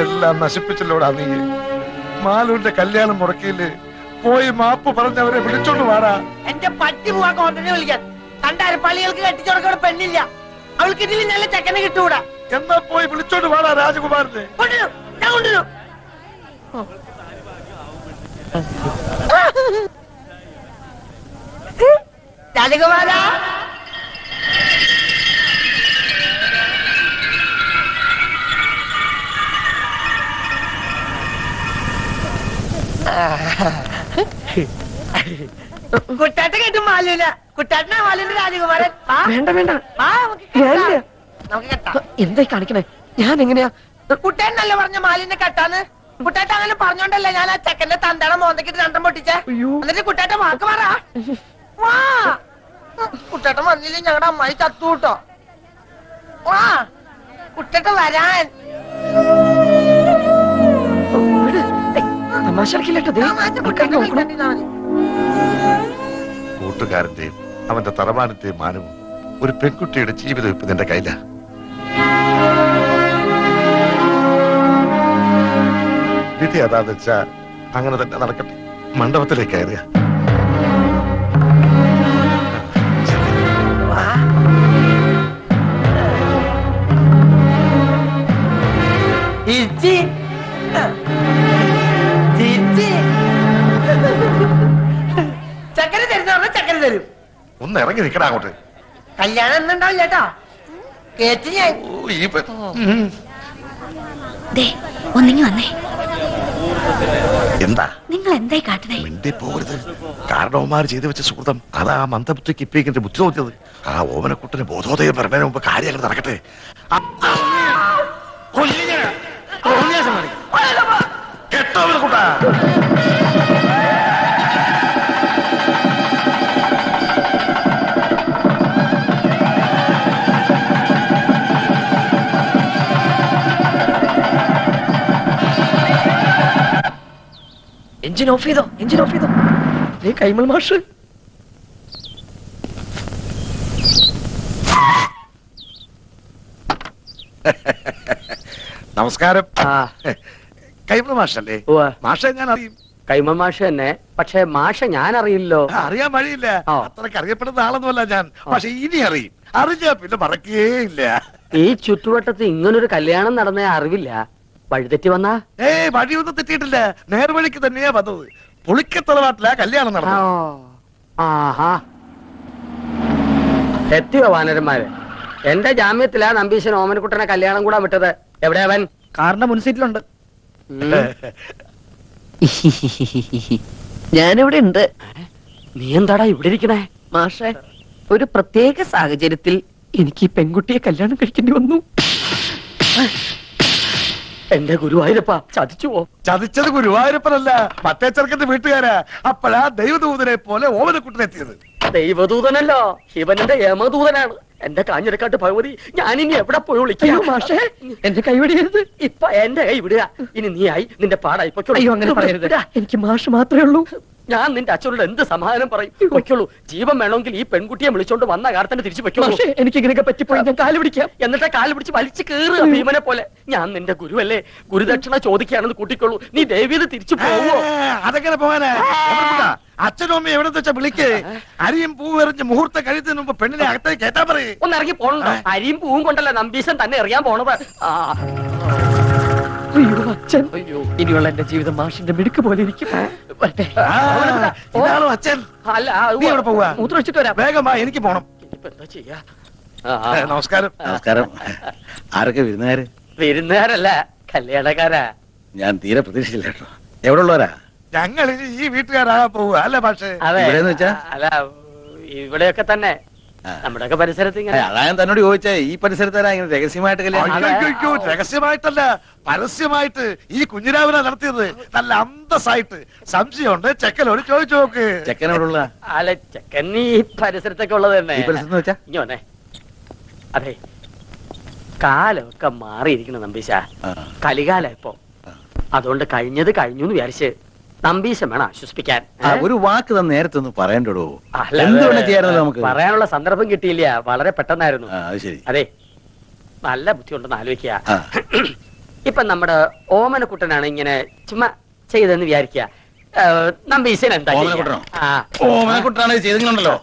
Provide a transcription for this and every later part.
എല്ലാം നശിപ്പിച്ചല്ലോടാ നീ. മാലുവിന്റെ കല്യാണം മുടക്കിയില്ലേ? പോയി മാപ്പ് പറഞ്ഞവരെ വിളിച്ചോണ്ട് വാടാ. എന്റെ പറ്റി പോവാ കോട്ടനെ വിളിക്കാൻ. കണ്ടാര പള്ളികൾക്ക് കെട്ടിച്ചോടക്കോടെ പെണ്ണില്ല. അവൾക്ക് ഇതിൽ നല്ല ചെക്കനെ കിട്ടൂടാ. എന്നാ പോയി വിളിച്ചോണ്ട് വാടാ രാജകുമാരനെ. ഞാൻ കൊണ്ടുവരും. രാജകുമാര, കുട്ടാട്ട കേട്ടും മാലൂല. കുട്ടാട്ടനാ മാലുവിന്റെ രാജകുമാരൻ. വേണ്ട വേണ്ട, നമുക്ക് കെട്ടാം. എന്തായി കാണിക്കണേ? ഞാൻ എങ്ങനെയാ? കുട്ടേനല്ലേ പറഞ്ഞ മാലിന്റെ കെട്ടാന്ന്? കുട്ടേട്ട അങ്ങനെ പറഞ്ഞോണ്ടല്ലേ ഞാൻ ആ ചെക്കന്റെ തന്തട മോന്തക്കിട്ട് രണ്ടും പൊട്ടിച്ചേ. എന്നിട്ട് കുട്ടേട്ട വാക്ക് പറ. വാ, കുട്ടേട്ട വന്നില്ലേ ഞങ്ങളുടെ അമ്മായി ചത്തു കൂട്ടോ. വാ കുട്ടേട്ട വരാൻ. കൂട്ടുകാരന്റെയും അവന്റെ തറവാനത്തെയും മാനവും ഒരു പെൺകുട്ടിയുടെ ജീവിതം ഇപ്പൊ നിന്റെ കയ്യില. വിധി അതാന്ന് വെച്ചാ അങ്ങനെ തന്നെ നടക്കട്ടെ. മണ്ഡപത്തിലേക്ക് കയറുക. ചക്കര തരുന്ന ചക്കര തരും. ഒന്ന് ഇറങ്ങി നിൽക്കടാ അങ്ങോട്ട്. കല്യാണം എന്നുണ്ടാവില്ല കേട്ടോ. കേട്ട് ഞാൻ ഒന്നിങ്ങി വന്നേ. എന്താ നിങ്ങൾ എന്തായി കാട്ടണേ? മിണ്ടി പോകരുത്. കാരണവന്മാർ ചെയ്തു വെച്ച സുഹൃതം അതാ മന്ദബുദ്ധിക്ക് ഇപ്പിക്കിന്റെ ബുദ്ധി തോന്നിയത്. ആ ഓമനക്കുട്ടന് ബോധോദയം പറഞ്ഞതിന് മുമ്പ് കാര്യങ്ങൾ നടക്കട്ടെ. കേട്ടോ കുട്ടാ? എഞ്ചിൻ ഓഫ് ചെയ്തോ, എഞ്ചിൻ ഓഫ് ചെയ്തോ. കൈമൾ മാഷ് നമസ്കാരം. കൈമൾ മാഷല്ലേ? മാഷെ ഞാൻ അറിയും. കൈമൾ മാഷ് തന്നെ. പക്ഷെ മാഷ ഞാൻ അറിയില്ലോ. അറിയാൻ വഴിയില്ല. അത്രക്ക് അറിയപ്പെടുന്ന ആളൊന്നുമല്ല ഞാൻ. പക്ഷെ ഇനി അറിയും. അറിഞ്ഞാ പിന്നെ മറക്കേയില്ല. ഈ ചുറ്റുവട്ടത്ത് ഇങ്ങനൊരു കല്യാണം നടന്ന അറിവില്ല. വഴിതെറ്റി വന്നാ? വഴിയൊന്നും തെറ്റിയിട്ടില്ല. നേർവഴിക്ക് തന്നെയാ വന്നത്. പുളിക്കത്തറവാട്ടിലാ കല്യാണം നടന്നു. ആഹാ, എത്തിയോ വാനരന്മാര്? എന്റെ ജാമ്യത്തിലാ നമ്പീശൻ ഓമനക്കുട്ടനെ കല്യാണം കൂടാൻ വിട്ടത്. എവിടെ അവൻ? കാറിന്റെ മുൻസീറ്റിലുണ്ട്. ഞാനിവിടെ ഉണ്ട്. നീ എന്താടാ ഇവിടെ ഇരിക്കണേ? മാഷെ, ഒരു പ്രത്യേക സാഹചര്യത്തിൽ എനിക്ക് ഈ പെൺകുട്ടിയെ കല്യാണം കഴിക്കേണ്ടി വന്നു. എന്റെ ഗുരുവായൂരപ്പ, ചതിച്ചുവോ? ചതിച്ചത് ഗുരുവായൂരപ്പനല്ല, മറ്റേ ചെറുക്കന്റെ വീട്ടുകാരാ. അപ്പോഴാ ദൈവദൂതനെ പോലെ ഓമനക്കുട്ടനെത്തിയത്. ദൈവദൂതനല്ലോ, ശിവന്റെ യമദൂതനാണ്. എന്റെ കാഞ്ഞിരക്കാട്ട് ഭഗവതി, ഞാനിനി എവിടെ പോയി വിളിക്കാം? മാഷേ, എന്റെ കൈ വിടരുത്. ഇപ്പൊ എന്റെ കൈ വിടുക. ഇനി നീ ആയി, നിന്റെ പാടായി. അയ്യോ, അങ്ങനെ പറയരുത്. എനിക്ക് മാഷ് മാത്രമേ ഉള്ളൂ. ഞാൻ നിന്റെ അച്ഛനോട് എന്ത് സമാധാനം പറയും? പൊയ്ക്കോളൂ. ജീവൻ വേണമെങ്കിൽ ഈ പെൺകുട്ടിയെ വിളിച്ചോണ്ട് വന്ന കാലത്തന്നെ തിരിച്ചു പൊയ്ക്കോളൂ. എനിക്ക് ഇങ്ങനെയൊക്കെ പറ്റിപ്പോയി ഞാൻ കാല് പിടിക്കാം. എന്നിട്ട് കാല് പിടിച്ച് വലിച്ചു കയറുക ഭീമനെ പോലെ. ഞാൻ നിന്റെ ഗുരുവല്ലേ, ഗുരുദക്ഷിണ ചോദിക്കുകയാണെന്ന് കൂട്ടിക്കോളൂ. നീ ദേവിയത് തിരിച്ചു പോവോ? അതെങ്ങനെ പോകാനാ? അച്ഛനും അമ്മയും എവിടെ വെച്ചാ വിളിക്ക്. അരിയും പൂവും എറിഞ്ഞ് മുഹൂർത്തം കഴിയുന്നതിന് മുമ്പ് പെണ്ണിനെ അകത്തേക്ക് കേട്ടാ പറയേ. ഒന്ന് ഇറങ്ങി പോണോ? അരിയും പൂവും കൊണ്ടല്ല നമ്പീശൻ തന്നെ എറിയാൻ പോണത്. അയ്യോ അച്ഛൻ, അയ്യോ, ഇനിയുള്ള എന്റെ ജീവിതം മാഷിന്റെ മിടുക്ക് പോലെ ഇരിക്കും. അച്ഛൻ അല്ല, നീ എവിടെ പോവാ? മൂത്രം വെച്ചിട്ട് വരാം. വേഗം വാ, എനിക്ക് പോണം. എന്താ ചെയ്യാ? നമസ്കാരം. നമസ്കാരം. ആരൊക്കെ വിരുന്നുകാര്? വിരുന്നുകാരല്ല, കല്യാണക്കാരാ. ഞാൻ തീരെ പ്രതീക്ഷിച്ചില്ല കേട്ടോ. എവിടെ ഉള്ളവരാ? ഞങ്ങൾ ഈ വീട്ടുകാരാകാൻ പോവുക അല്ലേ പക്ഷേ? ഇവിടെന്ന് വെച്ചാ? അല്ല, ഇവിടെയൊക്കെ തന്നെ നമ്മുടെയൊക്കെ പരിസരത്ത് ഇങ്ങനെ. അതാ ഞാൻ തന്നോട് ചോദിച്ചേ, ഈ പരിസരത്താരാ ഇങ്ങനെ രഹസ്യമായിട്ട് കല്യാണം? രഹസ്യമായിട്ടല്ല, പരസ്യമായിട്ട് ഈ കുഞ്ഞിരാവിനെ നടത്തിയത്. നല്ല അന്തസ്സായിട്ട്. സംശയമുണ്ട്, ചെക്കനോട് ചോദിച്ചു നോക്ക്. ചെക്കനോടുള്ള? അല്ല, ചെക്കൻ ഈ പരിസരത്തൊക്കെ ഉള്ളത് തന്നെ. ഈ പരിസരത്ത് വെച്ചാ? ഇനി വന്നേ. അതെ, കാലമൊക്കെ മാറിയിരിക്കണം നമ്പീശ. കലികാലം ഇപ്പൊ. അതുകൊണ്ട് കഴിഞ്ഞത് കഴിഞ്ഞു എന്ന് വിചാരിച്ച് നമ്പീശം വേണം ആശ്വസിപ്പിക്കാൻ. ഒരു വാക്ക് തന്നെ നേരത്തെ ഒന്ന് പറയണ്ടോ? നമുക്ക് പറയാനുള്ള സന്ദർഭം കിട്ടിയില്ല. വളരെ പെട്ടെന്നായിരുന്നു. ശരി. അതെ, നല്ല ബുദ്ധി ഉണ്ടെന്ന് ആലോചിക്കുക. ഇപ്പൊ നമ്മുടെ ഓമനക്കുട്ടനാണ് ഇങ്ങനെ ചുമ്മാ ചെയ്തെന്ന് വിചാരിക്കുക. നമ്പീശൻ എന്താ ചെയ്യാ? ഓമനക്കുട്ടനോ? ആ. ഓമനക്കുട്ടനാണ് ചെയ്തിട്ടുണ്ടല്ലോ.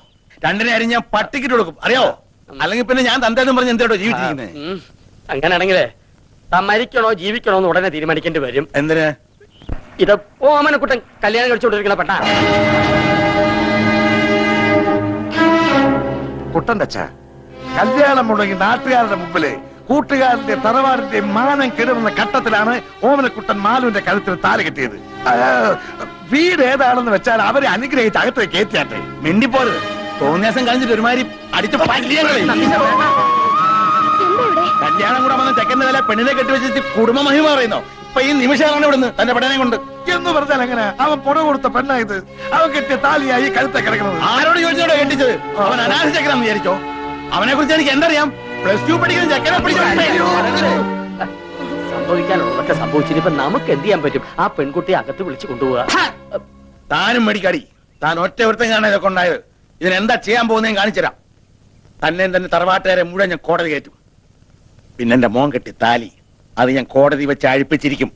രണ്ടിനെ അരി ഞാൻ പട്ടിക്കിട്ട് കൊടുക്കും, അറിയോ? അല്ലെങ്കിൽ പിന്നെ ഞാൻ തന്തേന്നും പറഞ്ഞ് എന്തോ ജീവിച്ചിരിക്കുന്നത്. അങ്ങനെയാണെങ്കിലേ താൻ മരിക്കണോ ജീവിക്കണോ എന്ന് ഉടനെ തീരുമാനിക്കേണ്ടി വരും. എന്തിന്? ഇത് ഓമനക്കുട്ടൻ കല്യാണം കഴിച്ചുകൊണ്ടിരിക്കണ പെട്ടാ. കുട്ടന്റെ അച്ഛ കല്യാണം മുടങ്ങി നാട്ടുകാരുടെ മുമ്പില് കൂട്ടുകാരന്റെ തറവാടിന്റെ മാനം കെടുന്ന ഘട്ടത്തിലാണ് ഓമനക്കുട്ടൻ മാലുവിന്റെ കഴുത്തിൽ താല കെട്ടിയത്. വീട് ഏതാണെന്ന് വെച്ചാൽ അവരെ അനുഗ്രഹിച്ച് അകത്തേക്ക് കയറ്റിയാട്ടെ. മിണ്ടിപ്പോരുത്. തോന്നിയാസം കഴിഞ്ഞിട്ട് ഒരുമാതിരി അടിച്ച് പല്ലിയങ്ങളെ. കല്യാണം കൂടെ വന്ന ചെക്കന്റെ വില പെണ്ണിനെ കെട്ടിവെച്ചിട്ട് കുടുംബ മഹിമ പറയുന്നോ? ഇപ്പൊ ഈ നിമിഷമാണ് ഇവിടുന്ന് തന്റെ പെടനെ കൊണ്ട് എന്ന് പറഞ്ഞാൽ എങ്ങനെ? അവൻ പുറ കൊടുത്ത പെണ്ണായത്. അവൻ കെട്ടിയ താലിയായി കഴുത്തെ കിടക്കുന്നത്. ആരോട് ചോദിച്ചോടോ കെട്ടിച്ചത്? അവൻ അനാഥ ചെക്കനാന്ന് വിചാരിച്ചോ? അവനെ കുറിച്ച് എനിക്ക് എന്തറിയാം? +2 പഠിക്കുന്ന ചെക്കനെ സംഭവിക്കാനുള്ളതൊക്കെ സംഭവിച്ചിട്ട് ഇപ്പൊ നമുക്ക് എന്ത് ചെയ്യാൻ പറ്റും? ആ പെൺകുട്ടിയെ അകത്ത് വിളിച്ചു കൊണ്ടുപോവുക. താനും മേടിക്കാടി. താൻ ഒറ്റ ഒരുത്തം കാണാൻ ഇതൊക്കെ ഉണ്ടായത്. ഇതിനെന്താ ചെയ്യാൻ പോകുന്നതെന്ന് കാണിച്ചുതരാം. തന്നെ തന്നെ തറവാട്ടുകാരെ മുഴുവൻ ഞാൻ കോടതി കയറ്റും. പിന്നെ എന്റെ മോൻ കെട്ടി താലി അത് ഞാൻ കോടതി വെച്ച് അഴിപ്പിച്ചിരിക്കും.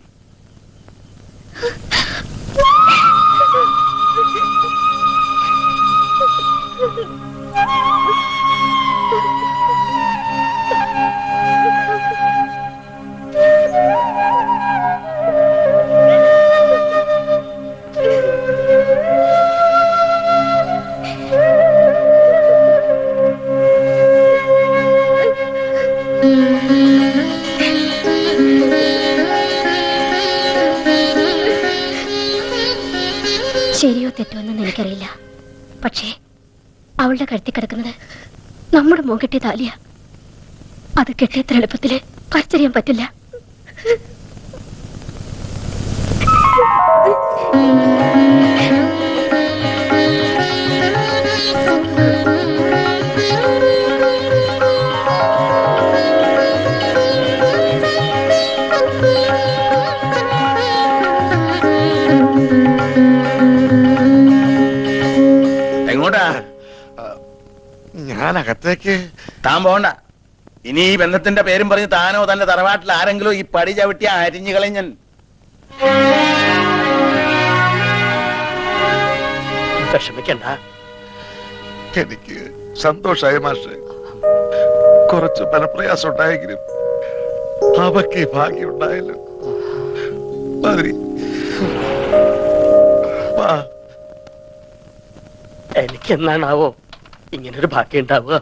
ശരിയോ തെറ്റോ എന്ന് എനിക്കറിയില്ല. പക്ഷേ അവളുടെ കഴുത്തി കിടക്കുന്നത് നമ്മുടെ മോൻ കെട്ടിയ താലിയ. അത് കെട്ടിയത്ര എളുപ്പത്തില് പറിച്ചറിയാൻ പറ്റില്ല. എങ്ങോട്ടാ? ഞാൻ അകത്തേക്ക്. താൻ പോകണ്ട. ഇനി ഈ ബന്ധത്തിന്റെ പേരും പറഞ്ഞ് താനോ തന്റെ തറവാട്ടിൽ ആരെങ്കിലും ഈ പടി ചവിട്ടിയ അരിഞ്ഞു കളഞ്ഞൻ. വിഷമിക്കണ്ട. എനിക്ക് സന്തോഷായി മാഷെ. കുറച്ച് ബലപ്രയാസം ഉണ്ടായെങ്കിലും അവക്ക് ഭാഗ്യം ഉണ്ടായല്ലോ. മതി. എനിക്കെന്നാണാവോ ഇങ്ങനൊരു ഭാഗ്യം ഉണ്ടാവുക?